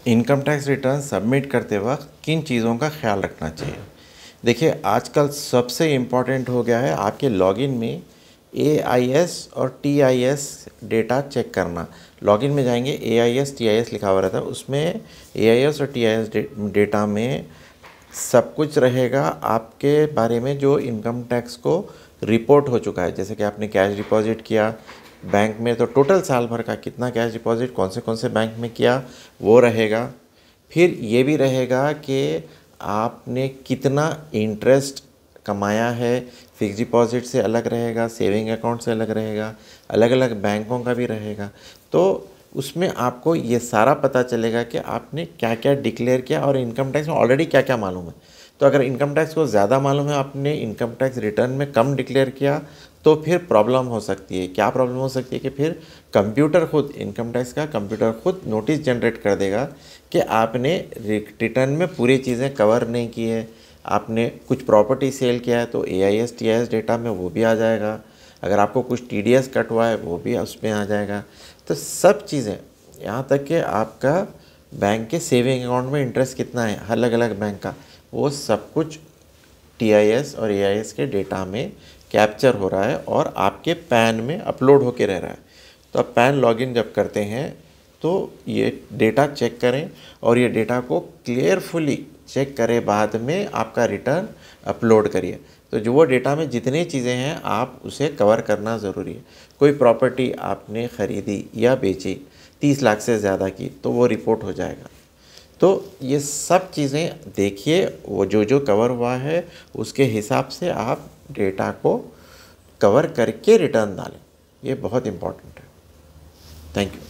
Income tax return submit करते वक्त किन चीज़ों का ख्याल रखना चाहिए। देखिए, आजकल सबसे इम्पॉर्टेंट हो गया है आपके लॉगिन में AIS और TIS डेटा चेक करना। लॉगिन में जाएंगे, AIS TIS लिखा हुआ रहता है, उसमें AIS और TIS डेटा में सब कुछ रहेगा आपके बारे में जो इनकम टैक्स को रिपोर्ट हो चुका है। जैसे कि आपने कैश डिपॉजिट किया बैंक में, तो टोटल साल भर का कितना कैश डिपॉजिट कौन से बैंक में किया वो रहेगा। फिर ये भी रहेगा कि आपने कितना इंटरेस्ट कमाया है, फिक्स डिपॉजिट से अलग रहेगा, सेविंग अकाउंट से अलग रहेगा, अलग अलग बैंकों का भी रहेगा। तो उसमें आपको ये सारा पता चलेगा कि आपने क्या क्या डिक्लेयर किया और इनकम टैक्स में ऑलरेडी क्या क्या मालूम है। तो अगर इनकम टैक्स को ज़्यादा मालूम है, आपने इनकम टैक्स रिटर्न में कम डिक्लेयर किया, तो फिर प्रॉब्लम हो सकती है। क्या प्रॉब्लम हो सकती है कि फिर कंप्यूटर खुद, इनकम टैक्स का कंप्यूटर खुद नोटिस जनरेट कर देगा कि आपने रिटर्न में पूरी चीज़ें कवर नहीं की है। आपने कुछ प्रॉपर्टी सेल किया है तो AIS TIS डेटा में वो भी आ जाएगा। अगर आपको कुछ TDS कट हुआ है वो भी उसमें आ जाएगा। तो सब चीज़ें, यहाँ तक कि आपका बैंक के सेविंग अकाउंट में इंटरेस्ट कितना है अलग अलग बैंक का, वो सब कुछ TIS और AIS के डेटा में कैप्चर हो रहा है और आपके पैन में अपलोड होके रह रहा है। तो आप पैन लॉगिन जब करते हैं तो ये डेटा चेक करें और ये डेटा को क्लियरफुली चेक करें, बाद में आपका रिटर्न अपलोड करिए। तो जो वो डेटा में जितनी चीज़ें हैं आप उसे कवर करना ज़रूरी है। कोई प्रॉपर्टी आपने ख़रीदी या बेची 30 लाख से ज़्यादा की, तो वो रिपोर्ट हो जाएगा। तो ये सब चीज़ें देखिए, वो जो कवर हुआ है उसके हिसाब से आप डेटा को कवर करके रिटर्न डालें। ये बहुत इम्पोर्टेंट है। Thank you.